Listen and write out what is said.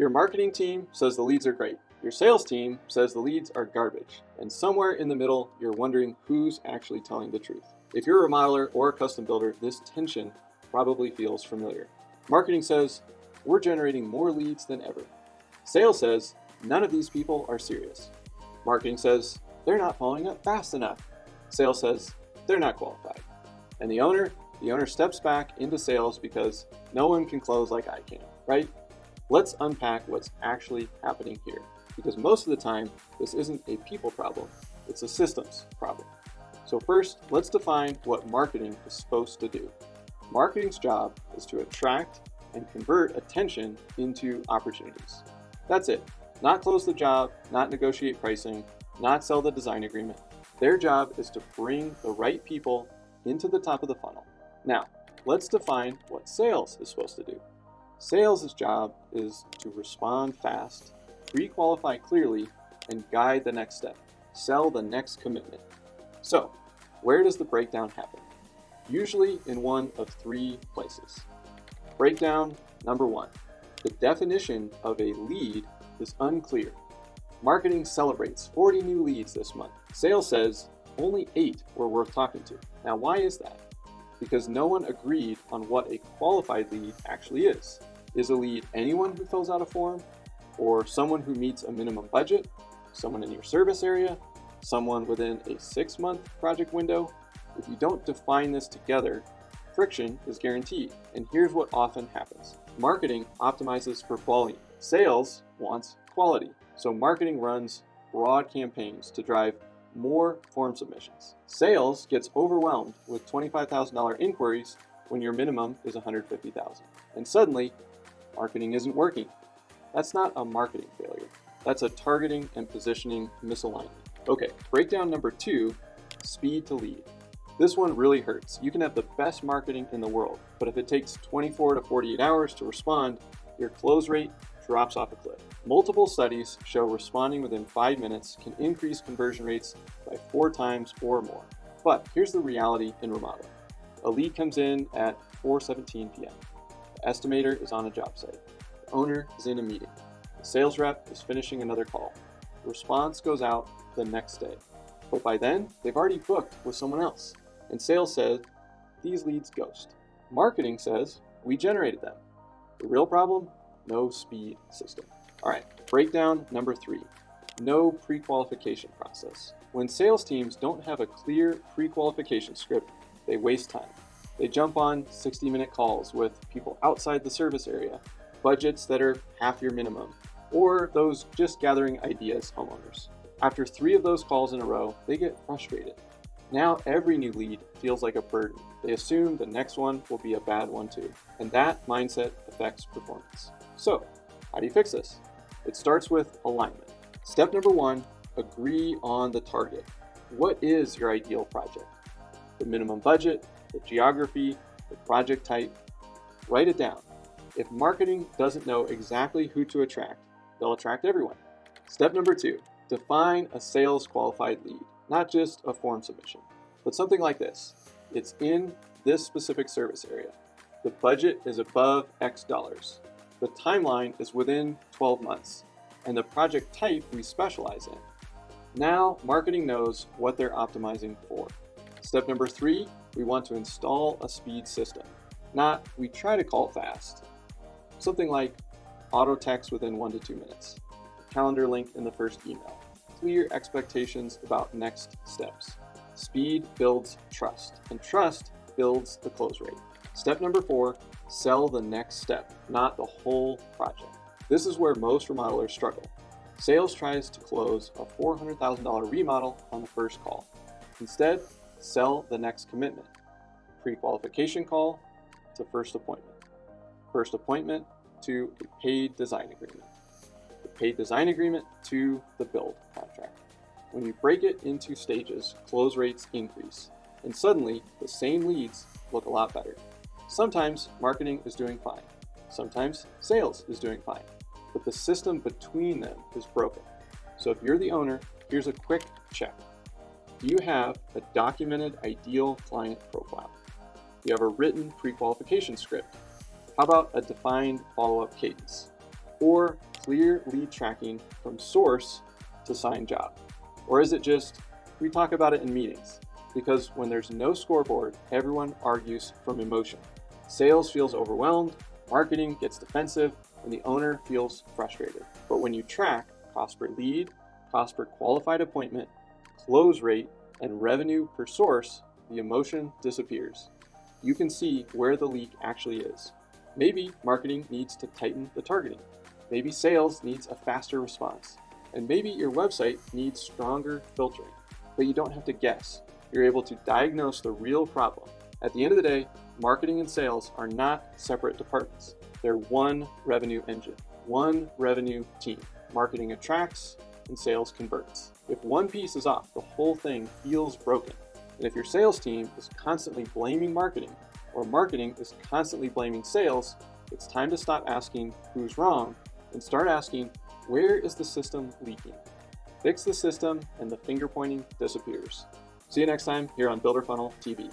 Your marketing team says the leads are great. Your sales team says the leads are garbage. And somewhere in the middle, you're wondering who's actually telling the truth. If you're a remodeler or a custom builder, this tension probably feels familiar. Marketing says, we're generating more leads than ever. Sales says, none of these people are serious. Marketing says, they're not following up fast enough. Sales says, they're not qualified. And the owner steps back into sales because no one can close like I can, right? Let's unpack what's actually happening here, because most of the time, this isn't a people problem, it's a systems problem. So first, let's define what marketing is supposed to do. Marketing's job is to attract and convert attention into opportunities. That's it. Not close the job, not negotiate pricing, not sell the design agreement. Their job is to bring the right people into the top of the funnel. Now, let's define what sales is supposed to do. Sales' job is to respond fast, pre-qualify clearly, and guide the next step. Sell the next commitment. So, where does the breakdown happen? Usually in one of three places. Breakdown number 1. The definition of a lead is unclear. Marketing celebrates 40 new leads this month. Sales says only 8 were worth talking to. Now, why is that? Because no one agreed on what a qualified lead actually is. Is a lead anyone who fills out a form? Or someone who meets a minimum budget? Someone in your service area? Someone within a 6-month project window? If you don't define this together, friction is guaranteed. And here's what often happens. Marketing optimizes for volume. Sales wants quality. So marketing runs broad campaigns to drive more form submissions. Sales gets overwhelmed with $25,000 inquiries when your minimum is $150,000. And suddenly, marketing isn't working. That's not a marketing failure. That's a targeting and positioning misalignment. Okay, breakdown number 2, speed to lead. This one really hurts. You can have the best marketing in the world, but if it takes 24 to 48 hours to respond, your close rate drops off a cliff. Multiple studies show responding within 5 minutes can increase conversion rates by 4 times or more. But here's the reality in remodeling. A lead comes in at 4:17 p.m. The estimator is on a job site. The owner is in a meeting. The sales rep is finishing another call. The response goes out the next day. But by then, they've already booked with someone else. And sales says, these leads ghost. Marketing says, we generated them. The real problem? No speed system. All right, breakdown number 3, no pre-qualification process. When sales teams don't have a clear pre-qualification script, they waste time. They jump on 60-minute calls with people outside the service area, budgets that are half your minimum, or those just gathering ideas homeowners. After 3 of those calls in a row, they get frustrated. Now every new lead feels like a burden. They assume the next one will be a bad one too. And that mindset affects performance. So, how do you fix this? It starts with alignment. Step number 1, agree on the target. What is your ideal project? The minimum budget, the geography, the project type. Write it down. If marketing doesn't know exactly who to attract, they'll attract everyone. Step number 2, define a sales qualified lead, not just a form submission, but something like this. It's in this specific service area. The budget is above X dollars. The timeline is within 12 months, and the project type we specialize in. Now, marketing knows what they're optimizing for. Step number 3, we want to install a speed system. Not, we try to call fast. Something like auto text within 1 to 2 minutes, a calendar link in the first email, clear expectations about next steps. Speed builds trust, and trust builds the close rate. Step number 4, sell the next step, not the whole project. This is where most remodelers struggle. Sales tries to close a $400,000 remodel on the first call. Instead, sell the next commitment. Pre-qualification call to first appointment. First appointment to a paid design agreement. The paid design agreement to the build contract. When you break it into stages, close rates increase, and suddenly the same leads look a lot better. Sometimes marketing is doing fine. Sometimes sales is doing fine, but the system between them is broken. So if you're the owner, here's a quick check. Do you have a documented ideal client profile? Do you have a written pre-qualification script? How about a defined follow-up cadence? Or clear lead tracking from source to signed job? Or is it just, we talk about it in meetings? Because when there's no scoreboard, everyone argues from emotion. Sales feels overwhelmed, marketing gets defensive, and the owner feels frustrated. But when you track cost per lead, cost per qualified appointment, close rate, and revenue per source, the emotion disappears. You can see where the leak actually is. Maybe marketing needs to tighten the targeting. Maybe sales needs a faster response. And maybe your website needs stronger filtering. But you don't have to guess. You're able to diagnose the real problem. At the end of the day, marketing and sales are not separate departments. They're one revenue engine, one revenue team. Marketing attracts and sales converts. If one piece is off, the whole thing feels broken. And if your sales team is constantly blaming marketing, or marketing is constantly blaming sales, it's time to stop asking who's wrong and start asking, where is the system leaking? Fix the system and the finger pointing disappears. See you next time here on Builder Funnel TV.